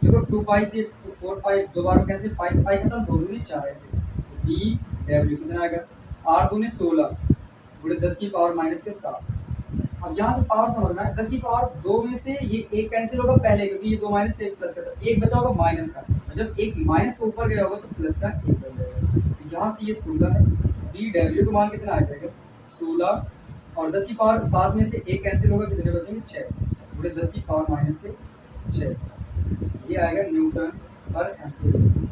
देखो 2 पाई से 4 पाई दोबारा कैसे पाई से पाई खत्म, 2 दूनी 4 ऐसे। बी डब्ल्यू कितना आएगा 8 दूनी 16 गुणे 10 की पावर माइनस के 7। अब यहाँ से पावर समझना है, 10 की पावर 2 में से ये एक कैंसिल होगा पहले, क्योंकि ये 2 माइनस का 1 प्लस का, तो एक बचा होगा माइनस का, और जब एक माइनस के ऊपर गया होगा तो प्लस का 1 बन जाएगा। तो यहाँ से ये 16 है, डी डब्ल्यू का मान कितना आ जाएगा 16, और 10 की पावर 7 में से एक कैंसिल होगा, कितने बचेंगे 6 गुणे 10 की पावर माइनस के 6। ये आएगा न्यूटन पर एम्पीयर।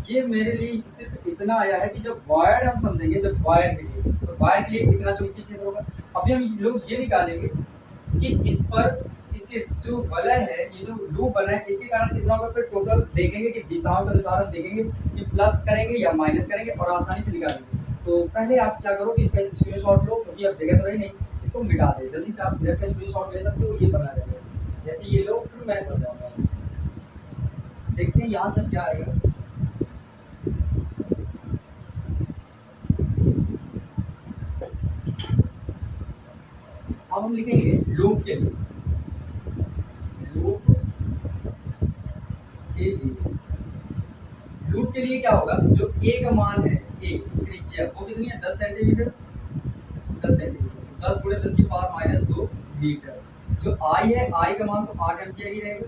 ये मेरे लिए सिर्फ इतना आया है कि जब वायर हम समझेंगे, जब वायर के लिए, तो वायर के लिए कितना चुंबकीय क्षेत्र होगा। अभी हम लोग ये निकालेंगे कि इस पर इसके जो वलय है, ये जो लूप बना है इसके कारण कितना होगा, फिर टोटल देखेंगे कि दिशाओं के अनुसार हम देखेंगे कि प्लस करेंगे या माइनस करेंगे और आसानी से निकालेंगे। तो पहले आप क्या करो कि इसका स्क्रीनशॉट लो, क्योंकि अब जगह तो रही नहीं, इसको मिटा दे जल्दी से। आप डायरेक्ट स्क्रीनशॉट ले सकते हो, ये बना रहेगा। जैसे ये लो फिर मैं कर जाऊँगा, देखते हैं यहाँ से क्या आएगा। अब हम लिखेंगे लूप के लिए, लूप के लिए, लूप के लिए क्या होगा, जो ए का मान है, ए त्रिज्या वो कितनी है 10 सेंटीमीटर, 10 सेंटीमीटर 10 गुणे 10 की पावर माइनस 2 मीटर। जो आई है, आई का मान तो 8 एम्पियर ही रहेगा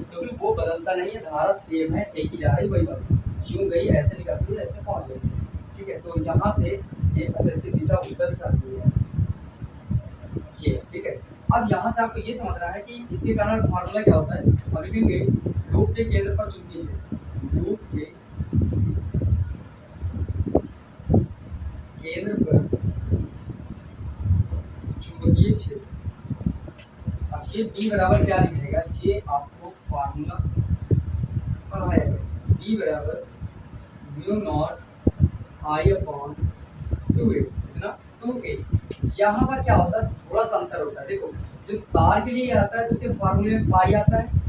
क्योंकि वो बदलता नहीं है, धारा सेम है, एक ही जा रही वही बात, यूं गई ऐसे निकलती है ऐसे पहुंच गई, ठीक है। तो यहाँ से ये अच्छा इसकी दिशा उत्तर दिखाती है ये, ठीक है। अब यहाँ से आपको ये समझना है कि इसके कारण फार्मूला क्या होता है, और लिखेंगे लूप के केंद्र पर चुंबकीय क्षेत्र, लूप के केंद्र पर चुंबकीय क्षेत्र। अब ये B बराबर क्या लिखेगा, ये आपको फार्मूला पढ़ाया गया, B बराबर mu naught I upon 2A, कितना 2A। यहाँ पर क्या होता है, थोड़ा सा अंतर होता है। देखो जो तार के लिए आता है तो उसके फार्मूले में पाई आता है,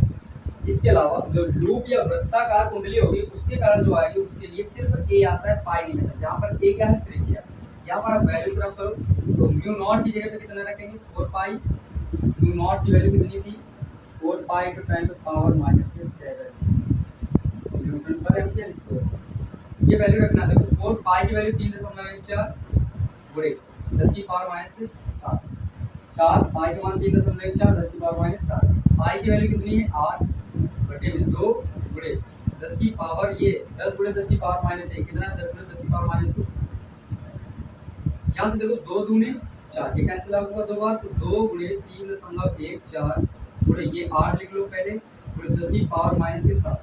इसके अलावा जो लूप या वृत्ताकार कुंडली होगी उसके कारण जो आएगी उसके लिए सिर्फ ए आता है, पाई नहीं आता। जहाँ पर ए क्या है, त्रिज्या। यहाँ पर आप वैल्यू पुट करो तो म्यू नॉट की जगह पे कितना रखेंगे 4 पाई, म्यू नॉट की वैल्यू कितनी थी 4 पाई × 10⁻⁷ न्यूटन पर एम्पीयर स्क्वायर। ये वैल्यू रखना है। देखो 4 पाई की वैल्यू 3.14 गुणे 10 की पावर -7, 4 पाई का मान 3.14 10 की पावर -7, पाई की वैल्यू कितनी है 8 बटे में 2 गुणे 10 की पावर ये 10 गुणे 10 की पावर -1 कितना है 10 गुणे 10 की पावर -2। यहाँ से देखो 2 दूने 4, ये कैंसिल आउट हुआ 2 बार, तो 2 गुणे 3.14 गुणे ये 8 लिख लो पहले गुणे 10 की पावर -7।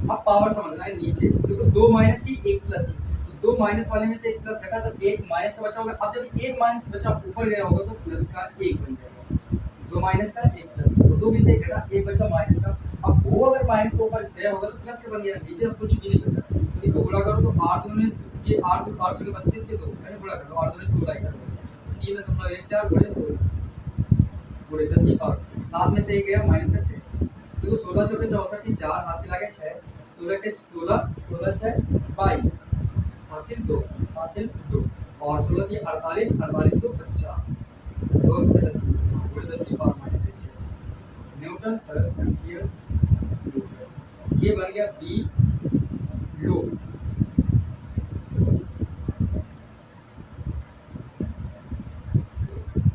अब पावर समझना है नीचे, देखो 2 माइनस की 1 प्लस की, तो 2 माइनस वाले में से 1 प्लस रखा तो 1 माइनस का बचा होगा। अब जब 1 माइनस बचा ऊपर गया होगा तो प्लस का 1 बन जाएगा, 2 माइनस का 1 प्लस, तो 2 में से 1 घटा 1 बचा माइनस का। अब वो अगर माइनस के ऊपर गया होगा तो प्लस का बन गया, नीचे अब कुछ भी नहीं बचा। तो इसको गुणा करो तो 8 दूने ये 8 2 8 चौके 32 के 2 मैंने गुणा करो 8 दूने 16 ही करो 3.14 गुणे 16 गुणे 10 की पावर 7 में से 1 गया माइनस का 6। देखो 16 चौके 64 की 4 हासिल आ गया 6, 16 के 16 16 6 22 हासिल 2 और 16 की 48 48 2 50 2 में 10 गुणे 10 की पावर -6 न्यूटन पर एम्पीयर। ये बन गया बी लूप।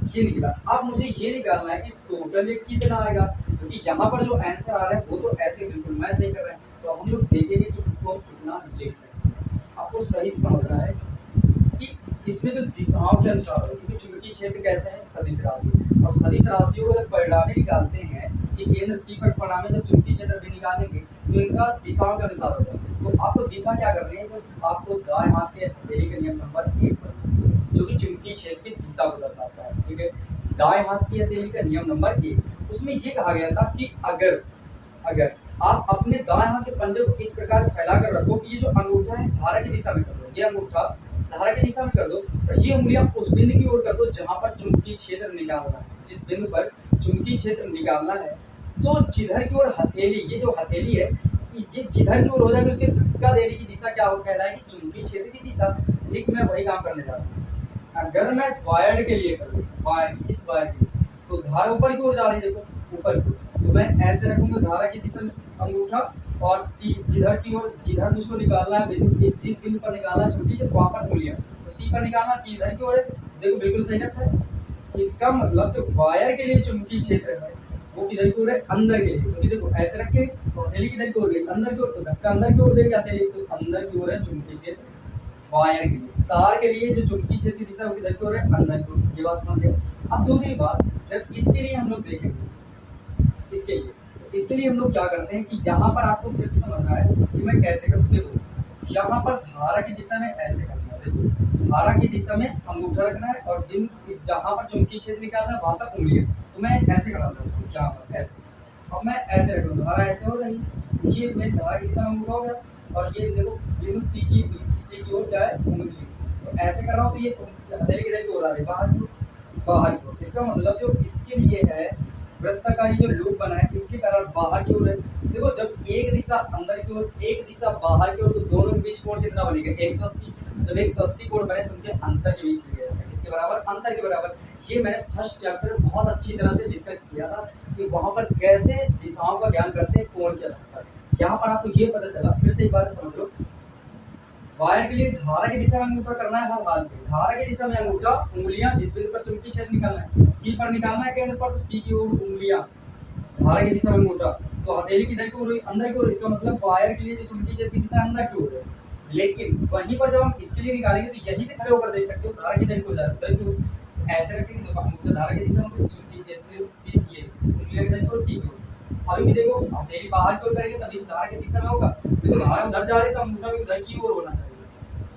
ये निकला। अब मुझे ये निकालना है कि टोटल ये कितना आएगा, क्योंकि यहाँ पर जो आंसर आ रहा है वो तो ऐसे बिल्कुल मैच नहीं कर रहे हैं। तो हम लोग देखेंगे कि इसको हम कितना लिख सकते हैं। आपको सही से समझना है कि इसमें जो दिशाओं के अनुसार हो, क्योंकि चुंबकीय क्षेत्र कैसे है सदिश राशि, और सदिश राशियों को जब परिणामी निकालते हैं कि केंद्र सी पर परिणामी जब चुंबकीय क्षेत्र भी निकालेंगे तो इनका दिशाओं के अनुसार होगा। तो आपको दिशा क्या करनी है, तो आपको दाएं हाथ के हथेली के नियम नंबर 1 पर जो कि चुंबकीय क्षेत्र की दिशा को दर्शाता है, ठीक है। दाएं हाथ की हथेली का नियम नंबर 1, उसमें ये कहा गया था कि अगर आप अपने दाएं हाथ के पंजे को इस प्रकार फैला कर रखो कि ये जो अंगूठा है धारा की दिशा में कर दो, ये अंगूठा धारा की दिशा में कर दो, और ये उंगलियां उस बिंदु की ओर कर दो जहां पर चुंबकीय क्षेत्र निकालना है। जिस बिंदु पर चुंबकीय क्षेत्र निकालना है तो जिधर की ओर हथेली, ये जो हथेली है ये जिधर की ओर हो जाएगी उसके धक्का देने की दिशा क्या हो कहलाएगी, चुंबकीय क्षेत्र की दिशा। ठीक, मैं वही काम करने जा रहा हूँ। अगर मैं वायर्ड के लिए करूँ, वायर्ड इस वायर के लिए, तो धारा ऊपर की ओर जा रही है, देखो ऊपर की, तो मैं ऐसे रखूंगा धारा की दिशा में अंगूठा, और जिधर की ओर जिधर मुझको निकालना है बिंदु, जिस बिंदु पर निकालना है चुंबकीय क्षेत्र वहां पर उंगलियां, तो सी पर निकालना, सी इधर की ओर है, देखो बिल्कुल सही रखा है। इसका मतलब जो वायर के लिए चुंबकीय क्षेत्र है वो किधर की ओर है, अंदर के लिए, क्योंकि देखो ऐसे रखे तो हथेली किधर की ओर गई, अंदर की ओर, तो धक्का अंदर की ओर देगा हथेली, इसको अंदर की ओर है चुंबकीय क्षेत्र वायर के लिए। तार के लिए जो चुंबकीय क्षेत्र की दिशा वो किधर की ओर है, अंदर की ओर। ये बात समझ गए। अब दूसरी बात, जब इसके लिए हम लोग देखेंगे, इसके लिए हम लोग क्या करते हैं कि यहाँ पर आपको फिर से समझना है कि मैं कैसे करूँ। देखो यहाँ पर धारा की दिशा में ऐसे करना है, देखो धारा की दिशा में अंगूठा रखना है और बिंदु जहाँ पर चुंबकीय क्षेत्र निकालना है वहां तक उंगलियां, तो मैं ऐसे करना चाहता हूँ जहाँ पर ऐसे, अब मैं ऐसे रख लूँ, धारा ऐसे हो रही, ये मेरी धारा की दिशा में अंगूठा हो गया, और ये देखो बिंदु पी की सी की ओर क्या है उंगली, तो ऐसे कर रहा हूँ तो ये हथेली किधर की ओर आ रही है, बाहर की ओर। इसका मतलब जो इसके लिए है वृत्ताकारी जो लूप बना है इसके कारण बाहर की ओर है। देखो जब एक दिशा अंदर की ओर एक दिशा बाहर की ओर, तो दोनों के बीच कोण कितना बनेगा 180। जब 180 कोण बने तो उनके अंतर के बीच लिया जाता है, किसके बराबर अंतर के बराबर। ये मैंने फर्स्ट चैप्टर में बहुत अच्छी तरह से डिस्कस किया था कि वहाँ पर कैसे दिशाओं का ज्ञान करते हैं कोण के आधार पर। यहाँ पर आपको ये पता चला, फिर से एक बार समझ लो, वायर के लिए धारा की दिशा में अंगूठा करना है हर हाल में, धारा की दिशा में अंगूठा, उंगलियां जिस बिंदु पर चुंबकीय क्षेत्र निकालना है, सी पर निकालना है केंद्र पर, तो सी की ओर उंगलियां, धारा की दिशा में अंगूठा, तो हथेली किधर की ओर, अंदर की ओर। इसका मतलब वायर के लिए जो चुंबकीय क्षेत्र की दिशा अंदर की ओर है। लेकिन वहीं पर जब हम इसके लिए निकालेंगे तो यहीं से खड़े होकर देख सकते हो धारा किधर को जा रहा है, उधर की ओर। ऐसे रखेंगे तो अंगूठा धारा की दिशा में, चुंबकीय क्षेत्र सी, ये उंगलियां किधर की ओर, सी की ओर। अभी भी देखो हथेली बाहर की ओर करेंगे तभी तो धारा की दिशा में होगा, तो धारा उधर जा रही है तो अंगूठा भी उधर की ओर होना चाहिए।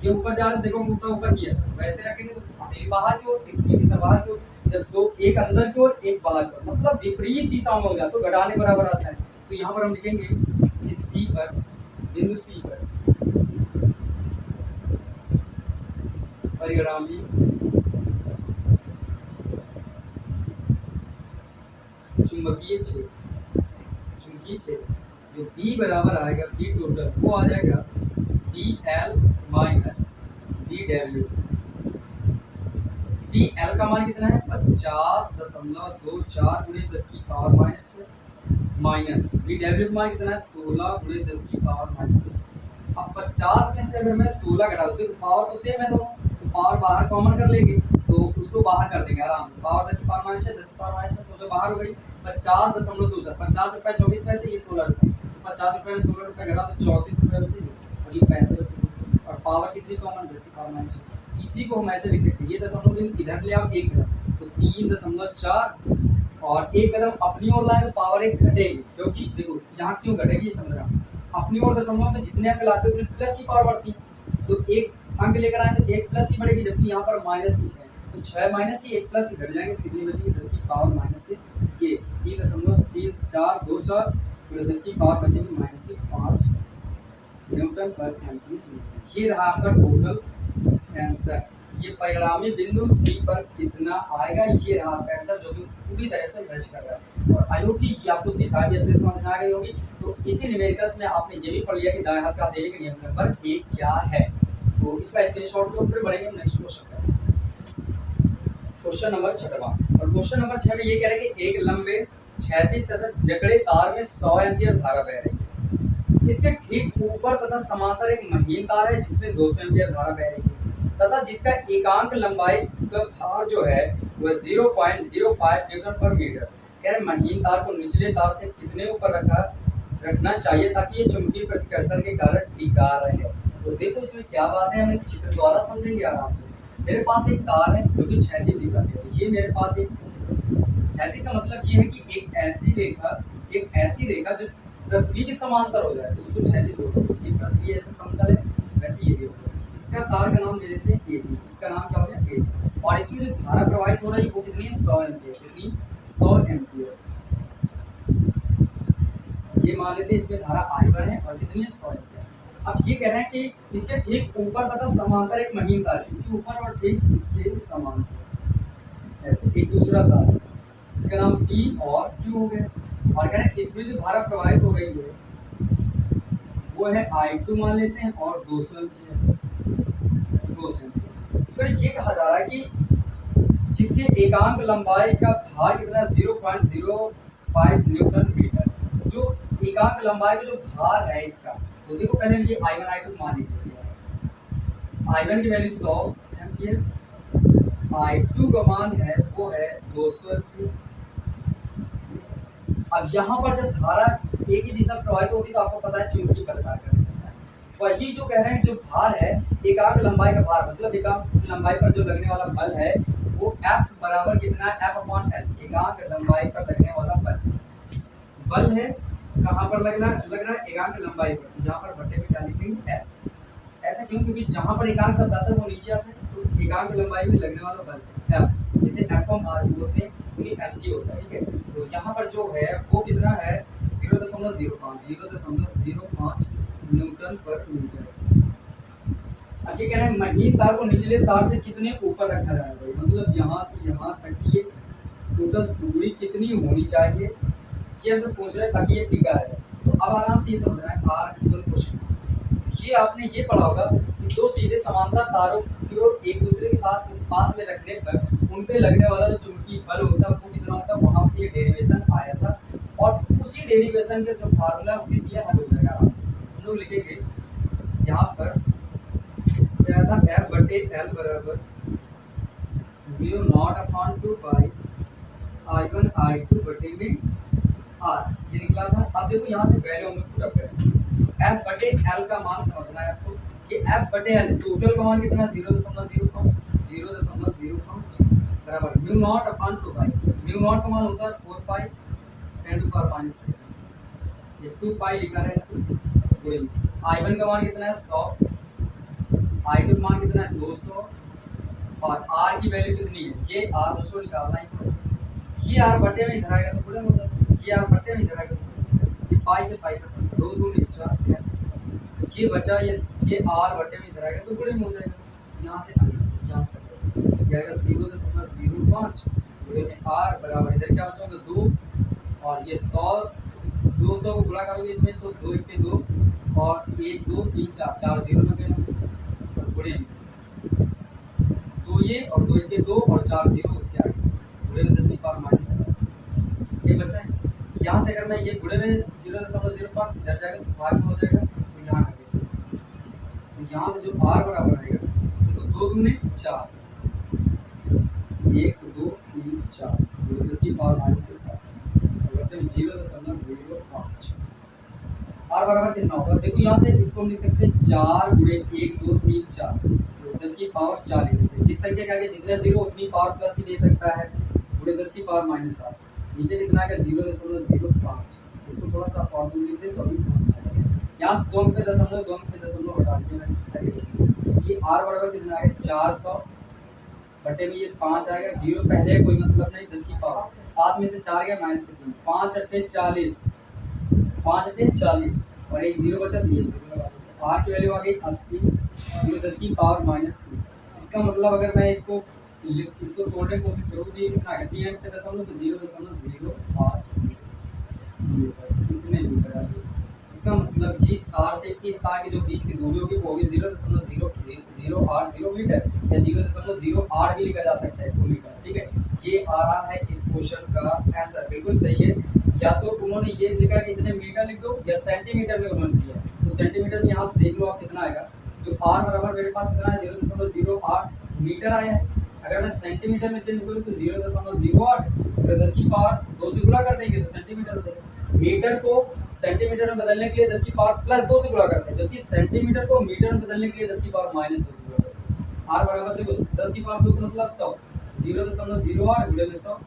ये ऊपर जा रहा है, देखो अंगूठा ऊपर किया, वैसे रखेंगे तो हथेली बाहर की ओर, इसकी दिशा बाहर की ओर। जब दो, एक अंदर की ओर एक बाहर की ओर, मतलब विपरीत दिशाओं में हो जाए तो घटाने बराबर आता है। तो यहाँ पर हम लिखेंगे कि सी पर, बिंदु सी पर परिणामी चुंबकीय क्षेत्र, चुंबकीय क्षेत्र जो B बराबर आएगा, B टोटल वो आ जाएगा BL माइनस BW। BL का मान कितना है 50.24 गुणे 10 की पावर माइनस 6 माइनस BW का मान कितना है 16 गुणे 10 की पावर माइनस 6। अब 50 में से अगर मैं 16 घटा दूं तो पावर तो सेम है दोनों, तो पावर बाहर कॉमन कर लेंगे तो उसको बाहर कर देंगे आराम से। पावर 10 की पावर माइनस 6, 10 की पावर माइनस 6 सोचो बाहर हो गई 50.24, 50 रुपये 24 पैसे, ये 16 रुपये, 50 रुपये में 16 रुपये घटा तो 34 रुपये बचेंगे और ये पैसे बचेंगे। और पावर कितनी कॉमन, 10 की पावर माइनस 6। इसी को हम ऐसे लिख सकते हैं, ये दशमलव बिंदु इधर ले आओ एक कदम तो 3.4 और एक कदम अपनी ओर लाए तो पावर 1 घटेगी, क्योंकि देखो यहाँ क्यों घटेगी ये समझ रहा हूँ। अपनी ओर दशमलव में जितने अंक लाते हो प्लस की पावर बढ़ती है, तो एक अंक लेकर आए तो 1 प्लस की बढ़ेगी, जबकि यहाँ पर माइनस की 6, तो 6 माइनस की 1 प्लस की घट जाएंगे तो कितनी बचेगी 10 की पावर माइनस के ये 3.34 तो 10 की पावर बचेगी माइनस की 5 न्यूटन पर एम्पीयर। ये रहा आपका टोटल आंसर। ये परिणामी बिंदु सी पर कितना आएगा, ये रहा आपका आंसर जो कि पूरी तरह से मैच कर रहा है। और आई होप कि ये आपको दिशा भी अच्छे से समझ में आ गई होगी। तो इसी न्यूमेरिकल्स में आपने ये भी पढ़ लिया कि दाएं हाथ का हथेली के नियम नंबर 1 क्या है। तो इसका स्क्रीनशॉट लो, फिर बढ़ेंगे नेक्स्ट क्वेश्चन पर। क्वेश्चन नंबर 6वां, और क्वेश्चन नंबर 6 में ये कह रहे हैं कि एक लंबे 36 तथा जकड़े तार में 100 एम्पीयर धारा बह रही है। इसके ठीक ऊपर तथा समांतर एक महीन तार है जिसमें 200 एम्पीयर धारा बह रही है तथा जिसका एकांक लंबाई का भार जो है वह 0.05 न्यूटन पर मीटर। कह रहे महीन तार को निचले तार से कितने ऊपर रखना चाहिए ताकि ये चुंबकीय प्रतिकर्षण के कारण टिका रहे। तो देखो इसमें क्या बात है, हम एक चित्र द्वारा समझेंगे आराम से। मेरे पास एक तार है जो कि क्षैतिज दिशा में है, तो ये मेरे पास एक क्षैतिज का मतलब ये है कि एक ऐसी रेखा जो पृथ्वी के समांतर हो जाए तो उसको क्षैतिज बोलते हैं। ये पृथ्वी ऐसे समतल है, वैसे ये भी होता है। इसका तार का नाम दे देते हैं एडी, इसका नाम क्या हो गया एडी। और इसमें जो धारा प्रवाहित हो रही है वो कितनी है 100 एम्पीयर, कितनी 100 एम्पीयर। ये मान लेते हैं इसमें धारा I1 है और कितनी है 100 एम्पीयर। अब ये कह रहे हैं कि इसके ठीक ऊपर तथा समांतर एक महीन तार, इसके ऊपर और ठीक इसके समांतर ऐसे एक दूसरा तार, इसका नाम P और Q हो गया। और कह रहे हैं इसमें जो धारा प्रवाहित हो रही है वो है I2 मान लेते हैं और 200 एम्पीयर। फिर ये कहा जा रहा है कि जिसके एकांक लंबाई का भार कितना 0.05 न्यूटन मीटर, जो एकांक लंबाई का जो भार है इसका, तो देखो पहले मुझे I1 I2 मान लीजिए। I1 की वैल्यू 100 एम्पीयर, I2 का मान है वो है 200 एम्पीयर। अब यहाँ पर जब धारा एक ही दिशा प्रवाहित होगी तो आपको पता है चुंबकीय प्रकार का वही जो कह रहे हैं जो भार है एकांक लंबाई का भार, मतलब एकांक लंबाई पर जो लगने वाला बल है वो F बराबर कितना है F/L, एकांक लंबाई पर लगने वाला बल है। कहाँ पर लग रहा है एकांक लंबाई पर, जहाँ पर बटे में क्या लिखेंगे F। ऐसा क्यों, क्योंकि जहाँ पर एकांक शब्द आता है वो नीचे आता है, तो एकांक लंबाई में लगने वाला बल F, जिसे F हम भार बोलते हैं, क्योंकि Fg होता है। ठीक है, तो यहाँ पर जो है वो कितना है 0.05 न्यूटन पर मीटर। अब ये कह रहे हैं महीन तार को निचले तार से कितने ऊपर रखा जाना चाहिए, मतलब यहाँ से यहाँ तक की ये टोटल दूरी कितनी होनी चाहिए, ये हमसे पूछ रहे हैं ताकि ये टिका है। तो अब आराम से ये समझना है R इक्वल क्वेश्चन। ये आपने ये पढ़ा होगा कि दो सीधे समांतर तारों की जो एक दूसरे के साथ पास में रखने पर उन पे लगने वाला जो चुंबकीय बल होता है वो कितना होता है, वहां से ये डेरिवेशन आया था और उसी डेरिवेशन के जो फार्मूला उसी से ये हल हो जाएगा आराम से। हम लोग लिखेंगे यहाँ पर क्या था, एफ बटे एल बराबर म्यू नॉट अपॉन 2 पाई I1 I2 बटे में आर, ये निकला था। अब देखो यहाँ से वैल्यू हम लोग पुट अप करेंगे। एफ बटे एल का मान समझना है आपको कि एफ बटे एल टोटल का मान कितना 0.05 बराबर म्यू नॉट अपॉन 2 पाई। म्यू नॉट का मान होता है 4 पाई 10 टू पावर माइनस 7, ये 2 पाई लिखा है गुणे में। I1 का मान कितना है 100, I2 का मान कितना है 200 और R की वैल्यू कितनी है, ये R उसको निकालना है। ये R बटे में इधर आएगा तो गुणे में हो जाएगा, ये R बटे में इधर आएगा तो ये पाई से पाई खत्म, 2 2 4 ऐसे। तो ये बचा ये R बटे में इधर आएगा तो गुणे में हो जाएगा। यहाँ से जांच करते हैं, ये आएगा 0.05 गुणे में R बराबर इधर क्या बचा होगा 2 और ये 100 200 को गुणा करोगे इसमें तो 2 1 के 2 और 1 2 3 4 4 0 में गए और गुणे में 2 ये और 2 1 के 2 और 4 0 उसके आगे गुणे में 10 की पावर माइनस 7 ये बचा है। यहाँ से अगर मैं ये गुणे में 0.05 इधर जाएगा तो भाग में हो जाएगा तो यहाँ आ गया। तो यहाँ से जो R बराबर आएगा देखो 2 दूने 4 1 2 3 4 10 की पावर माइनस के 7 0.05 R बराबर कितना होगा, देखो यहाँ से इसको हम लिख सकते हैं 4 गुणे 1 2 3 4 तो 10 की पावर 4 लिख सकते हैं। जिस संख्या के आगे जितने जीरो उतनी पावर प्लस की दे सकता है, गुणे 10 की पावर माइनस 7 नीचे कितना आएगा 0.05। इसको थोड़ा सा और दूर लिख दे तो अभी समझ में आएगा। यहाँ से 2 पे दशमलव हटा दिया ऐसे ये R बराबर कितना आएगा 400 बटे में ये 5 आएगा, 0 पहले कोई मतलब नहीं 10 की पावर 7 में से 4 गया माइनस से 3 5 अट्ठे 40 5 अट्ठे 40 और एक 0 बचा तो ये 0 लगा दो। R की वैल्यू आ गई 80 गुणे 10 की पावर माइनस 3। इसका मतलब अगर मैं इसको तोड़ने की कोशिश करूँ तो ये कितना आएगा 3 अट्ठे दशमलव तो 0.08 इतने मीटर आएगा। इसका मतलब जिस तार से इस तार के जो बीच की दूरी होगी वो भी 0.008 मीटर या 0.08 भी लिखा जा सकता है इसको मीटर, ठीक है। ये आ रहा है इस क्वेश्चन का आंसर, बिल्कुल सही है। या तो उन्होंने ये लिखा कि इतने मीटर लिख दो या सेंटीमीटर में उन्होंने दिया तो सेंटीमीटर में यहाँ से देख लो आप कितना आएगा। जो R बराबर मेरे पास कितना है 0.08 मीटर आया है। अगर मैं सेंटीमीटर में चेंज करूँ तो 0.08 और 10 की पावर 2 से गुणा कर देंगे तो सेंटीमीटर हो जाएगा। मीटर को सेंटीमीटर में बदलने के लिए 10 की पावर प्लस 2 से गुणा करते हैं, जबकि सेंटीमीटर को मीटर में बदलने के लिए 10 की पावर माइनस 2 से गुणा करते हैं। R बराबर देखो 10 की पावर 2 का मतलब 100 0.08 गुणे में 100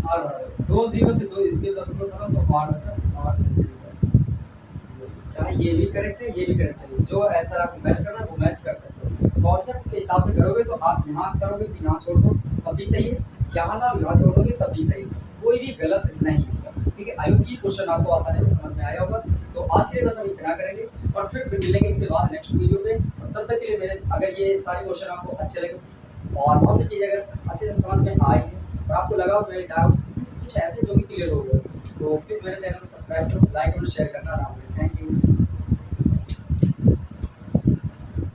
R बराबर 2 0 से 2 इसके 10 को करो तो R बचा 8 सेंटीमीटर। चाहे ये भी करेक्ट है ये भी करेक्ट है, जो आंसर आपको मैच करना है वो मैच कर सकते हो। कॉन्सेप्ट के हिसाब से करोगे तो आप यहाँ करोगे तो यहाँ छोड़ दो तब भी सही है, यहाँ लाओ यहाँ छोड़ दोगे तब भी सही है, कोई भी गलत नहीं होगा, ठीक है। आई होप ये क्वेश्चन आपको आसानी से समझ में आया होगा। तो आज के लिए बस हम इतना करेंगे और फिर मिलेंगे इसके बाद नेक्स्ट वीडियो पे। और तब तक के लिए मेरे अगर ये सारे क्वेश्चन आपको अच्छे लगे और बहुत सी चीज़ अगर अच्छे से समझ में आई है और आपको लगा हो मेरे डाउट्स कुछ ऐसे जो कि क्लियर हो गए तो प्लीज़ मेरे चैनल को सब्सक्राइब करो, लाइक और शेयर करना ना भूलें। Thank you.